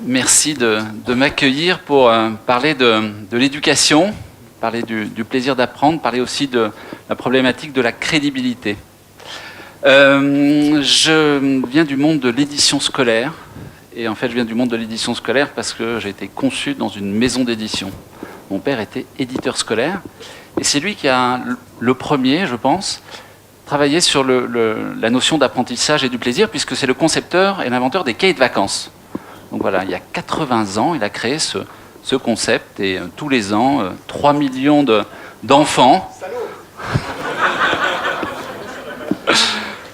Merci de m'accueillir pour parler de l'éducation, parler du plaisir d'apprendre, parler aussi de la problématique de la crédibilité. Je viens du monde de l'édition scolaire, et en fait je viens du monde de l'édition scolaire parce que j'ai été conçu dans une maison d'édition. Mon père était éditeur scolaire, et c'est lui qui a, le premier, je pense, travaillé sur la notion d'apprentissage et du plaisir, puisque c'est le concepteur et l'inventeur des cahiers de vacances. Donc voilà, il y a 80 ans, il a créé ce concept, et tous les ans, 3 millions d'enfants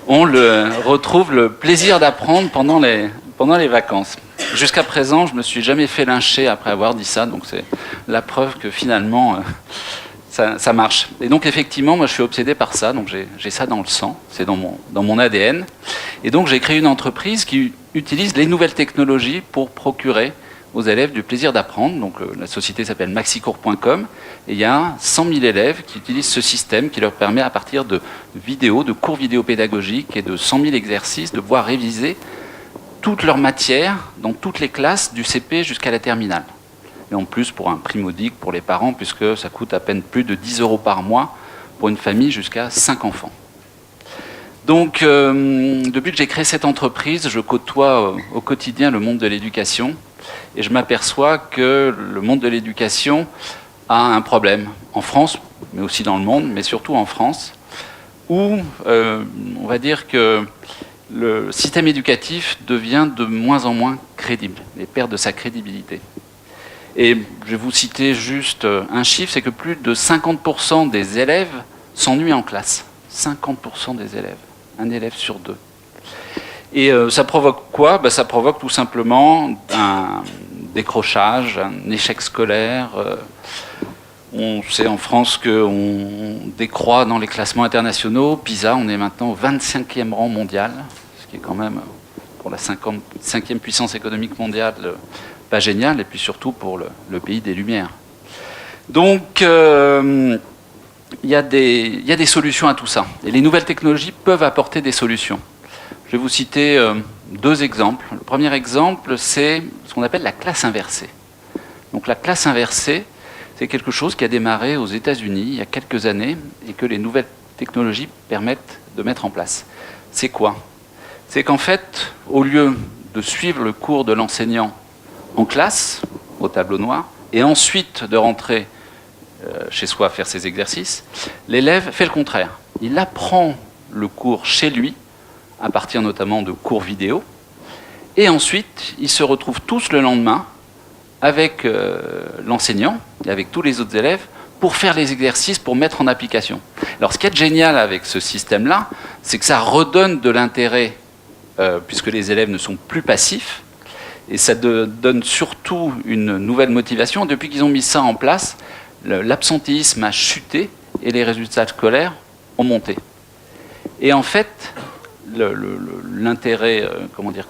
on retrouve le plaisir d'apprendre pendant les vacances. Jusqu'à présent, je ne me suis jamais fait lyncher après avoir dit ça, donc c'est la preuve que finalement, ça marche. Et donc effectivement, moi je suis obsédé par ça, donc j'ai ça dans le sang, c'est dans mon ADN. Et donc j'ai créé une entreprise qui utilise les nouvelles technologies pour procurer aux élèves du plaisir d'apprendre. Donc la société s'appelle maxicours.com, et il y a 100 000 élèves qui utilisent ce système qui leur permet à partir de vidéos, de cours vidéo pédagogiques et de 100 000 exercices de pouvoir réviser toute leur matière dans toutes les classes du CP jusqu'à la terminale. Et en plus pour un prix modique pour les parents, puisque ça coûte à peine plus de 10 € par mois pour une famille jusqu'à 5 enfants. Donc depuis que j'ai créé cette entreprise, je côtoie au quotidien le monde de l'éducation, et je m'aperçois que le monde de l'éducation a un problème en France, mais aussi dans le monde, mais surtout en France, où on va dire que le système éducatif devient de moins en moins crédible et perd de sa crédibilité. Et je vais vous citer juste un chiffre, c'est que plus de 50% des élèves s'ennuient en classe. 50% des élèves, un élève sur deux. Et ça provoque quoi ? Ça provoque tout simplement un décrochage, un échec scolaire. On sait en France qu'on décroît dans les classements internationaux. PISA, on est maintenant au 25e rang mondial, ce qui est quand même, pour la 5e puissance économique mondiale, pas génial, et puis surtout pour le pays des Lumières. Donc, il y a des solutions à tout ça. Et les nouvelles technologies peuvent apporter des solutions. Je vais vous citer deux exemples. Le premier exemple, c'est ce qu'on appelle la classe inversée. Donc la classe inversée, c'est quelque chose qui a démarré aux États-Unis il y a quelques années et que les nouvelles technologies permettent de mettre en place. C'est quoi ? C'est qu'en fait, au lieu de suivre le cours de l'enseignant en classe, au tableau noir, et ensuite de rentrer chez soi faire ses exercices, l'élève fait le contraire. Il apprend le cours chez lui, à partir notamment de cours vidéo, et ensuite, ils se retrouvent tous le lendemain avec l'enseignant et avec tous les autres élèves pour faire les exercices, pour mettre en application. Alors ce qui est génial avec ce système-là, c'est que ça redonne de l'intérêt, puisque les élèves ne sont plus passifs, et ça donne surtout une nouvelle motivation. Depuis qu'ils ont mis ça en place, l'absentéisme a chuté et les résultats scolaires ont monté. Et en fait, l'intérêt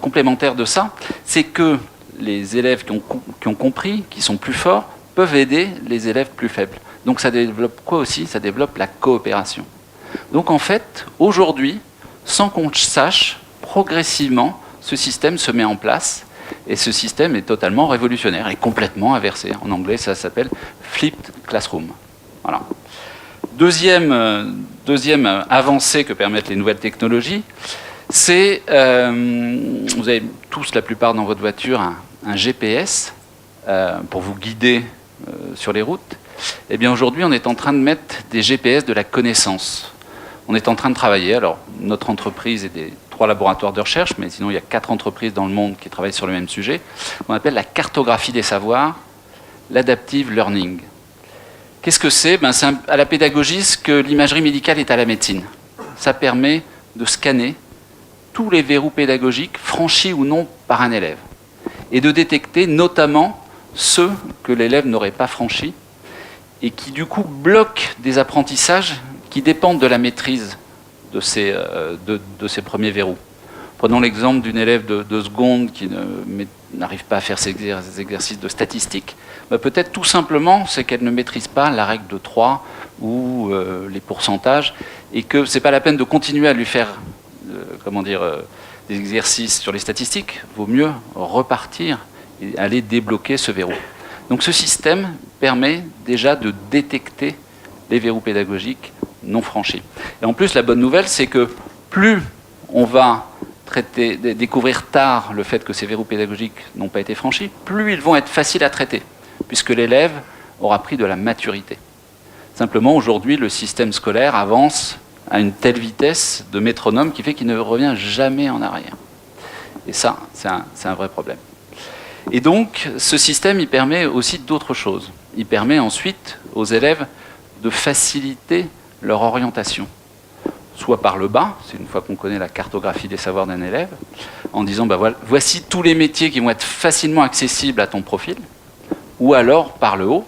complémentaire de ça, c'est que les élèves qui ont compris, qui sont plus forts, peuvent aider les élèves plus faibles. Donc ça développe quoi aussi ? Ça développe la coopération. Donc en fait, aujourd'hui, sans qu'on sache, progressivement, ce système se met en place, et ce système est totalement révolutionnaire et complètement inversé. En anglais, ça s'appelle Flipped Classroom. Voilà. Deuxième avancée que permettent les nouvelles technologies, c'est, vous avez tous, la plupart dans votre voiture, un GPS pour vous guider sur les routes. Eh bien aujourd'hui, on est en train de mettre des GPS de la connaissance. On est en train de travailler, alors notre entreprise et des 3 laboratoires de recherche, mais sinon il y a 4 entreprises dans le monde qui travaillent sur le même sujet, qu'on appelle la cartographie des savoirs, l'adaptive learning. Qu'est-ce que c'est ? C'est à la pédagogie ce que l'imagerie médicale est à la médecine. Ça permet de scanner tous les verrous pédagogiques franchis ou non par un élève et de détecter notamment ceux que l'élève n'aurait pas franchis et qui du coup bloquent des apprentissages qui dépendent de la maîtrise de ces premiers verrous. Prenons l'exemple d'une élève de seconde qui n'arrive pas à faire ses exercices de statistique. Peut-être tout simplement, c'est qu'elle ne maîtrise pas la règle de 3 ou les pourcentages, et que ce n'est pas la peine de continuer à lui faire des exercices sur les statistiques. Il vaut mieux repartir et aller débloquer ce verrou. Donc ce système permet déjà de détecter les verrous pédagogiques non franchis. Et en plus, la bonne nouvelle, c'est que plus on va découvrir tard le fait que ces verrous pédagogiques n'ont pas été franchis, plus ils vont être faciles à traiter, puisque l'élève aura pris de la maturité. Simplement, aujourd'hui, le système scolaire avance à une telle vitesse de métronome qui fait qu'il ne revient jamais en arrière. Et ça, c'est un vrai problème. Et donc, ce système, il permet aussi d'autres choses. Il permet ensuite aux élèves de faciliter leur orientation, soit par le bas, c'est une fois qu'on connaît la cartographie des savoirs d'un élève, en disant bah voilà, voici tous les métiers qui vont être facilement accessibles à ton profil, ou alors par le haut,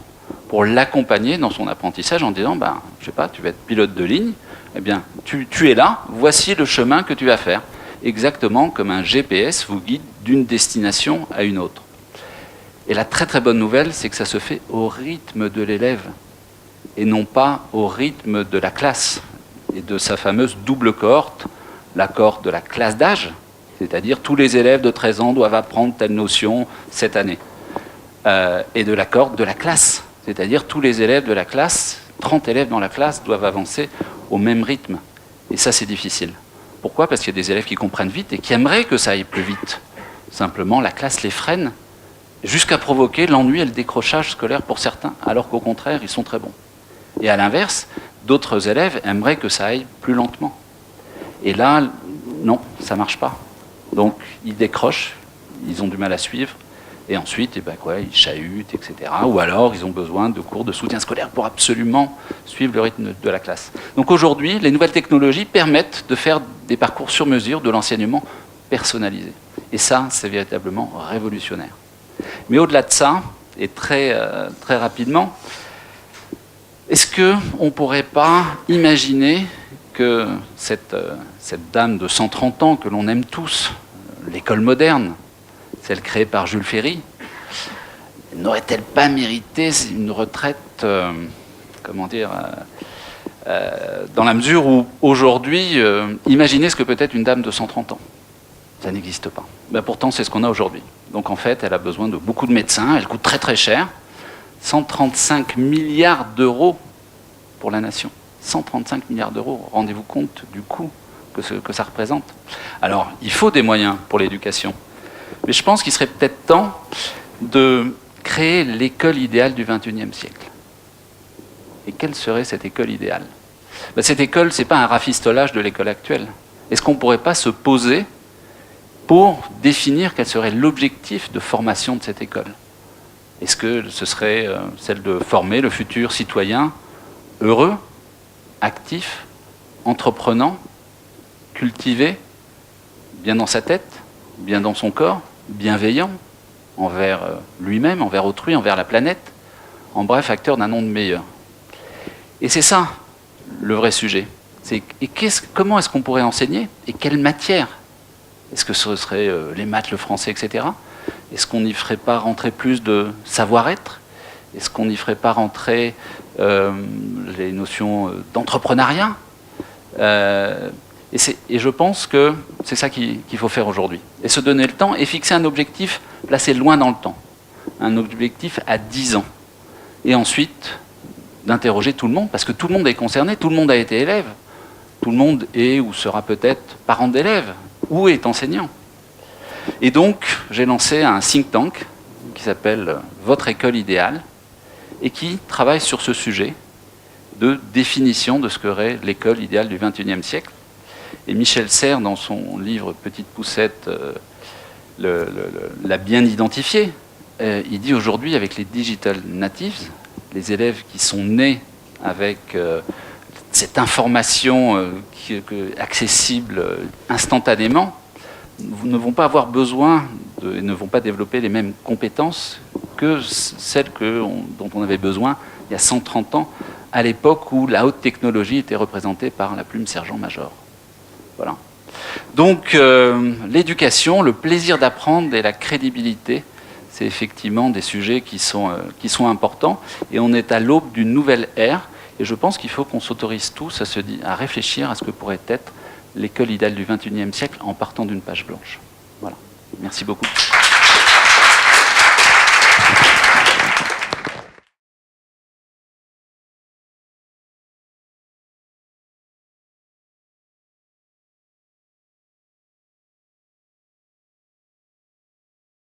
pour l'accompagner dans son apprentissage en disant bah, je sais pas, tu vas être pilote de ligne, eh bien tu es là, voici le chemin que tu vas faire, exactement comme un GPS vous guide d'une destination à une autre. Et la très très bonne nouvelle, c'est que ça se fait au rythme de l'élève et non pas au rythme de la classe et de sa fameuse double cohorte, la cohorte de la classe d'âge, c'est-à-dire tous les élèves de 13 ans doivent apprendre telle notion cette année, et de la cohorte de la classe, c'est-à-dire tous les élèves de la classe, 30 élèves dans la classe doivent avancer au même rythme. Et ça, c'est difficile. Pourquoi ? Parce qu'il y a des élèves qui comprennent vite et qui aimeraient que ça aille plus vite. Simplement, la classe les freine jusqu'à provoquer l'ennui et le décrochage scolaire pour certains, alors qu'au contraire, ils sont très bons. Et à l'inverse, d'autres élèves aimeraient que ça aille plus lentement. Et là, non, ça ne marche pas. Donc, ils décrochent, ils ont du mal à suivre, et ensuite, ils chahutent, etc. Ou alors, ils ont besoin de cours de soutien scolaire pour absolument suivre le rythme de la classe. Donc aujourd'hui, les nouvelles technologies permettent de faire des parcours sur mesure, de l'enseignement personnalisé. Et ça, c'est véritablement révolutionnaire. Mais au-delà de ça, et très rapidement, est-ce qu'on ne pourrait pas imaginer que cette dame de 130 ans que l'on aime tous, l'école moderne, celle créée par Jules Ferry, n'aurait-elle pas mérité une retraite, dans la mesure où aujourd'hui, imaginez ce que peut être une dame de 130 ans. Ça n'existe pas. Pourtant, c'est ce qu'on a aujourd'hui. Donc en fait, elle a besoin de beaucoup de médecins, elle coûte très très cher. 135 milliards d'euros pour la nation. 135 milliards d'euros. Rendez-vous compte du coût que ça représente. Alors, il faut des moyens pour l'éducation. Mais je pense qu'il serait peut-être temps de créer l'école idéale du XXIe siècle. Et quelle serait cette école idéale ? Cette école, ce n'est pas un rafistolage de l'école actuelle. Est-ce qu'on ne pourrait pas se poser pour définir quel serait l'objectif de formation de cette école ? Est-ce que ce serait celle de former le futur citoyen heureux, actif, entreprenant, cultivé, bien dans sa tête, bien dans son corps, bienveillant envers lui-même, envers autrui, envers la planète, en bref, acteur d'un monde meilleur. Et c'est ça le vrai sujet. Comment est-ce qu'on pourrait enseigner et quelle matière ? Est-ce que ce serait les maths, le français, etc. Est-ce qu'on n'y ferait pas rentrer plus de savoir-être ? Est-ce qu'on n'y ferait pas rentrer les notions d'entrepreneuriat ? Et je pense que c'est ça qu'il faut faire aujourd'hui. Et se donner le temps et fixer un objectif placé loin dans le temps. Un objectif à 10 ans. Et ensuite, d'interroger tout le monde, parce que tout le monde est concerné, tout le monde a été élève. Tout le monde est ou sera peut-être parent d'élève, ou est enseignant. Et donc, j'ai lancé un think tank qui s'appelle Votre école idéale et qui travaille sur ce sujet de définition de ce qu'aurait l'école idéale du XXIe siècle. Et Michel Serres, dans son livre Petite Poussette, l'a bien identifié. Il dit aujourd'hui, avec les digital natives, les élèves qui sont nés avec cette information accessible instantanément, ne vont pas avoir besoin et ne vont pas développer les mêmes compétences que celles dont on avait besoin il y a 130 ans, à l'époque où la haute technologie était représentée par la plume sergent-major. Voilà. Donc l'éducation, le plaisir d'apprendre et la crédibilité, c'est effectivement des sujets qui sont importants. Et on est à l'aube d'une nouvelle ère. Et je pense qu'il faut qu'on s'autorise tous à réfléchir à ce que pourrait être l'école idéale du XXIe siècle en partant d'une page blanche. Voilà. Merci beaucoup.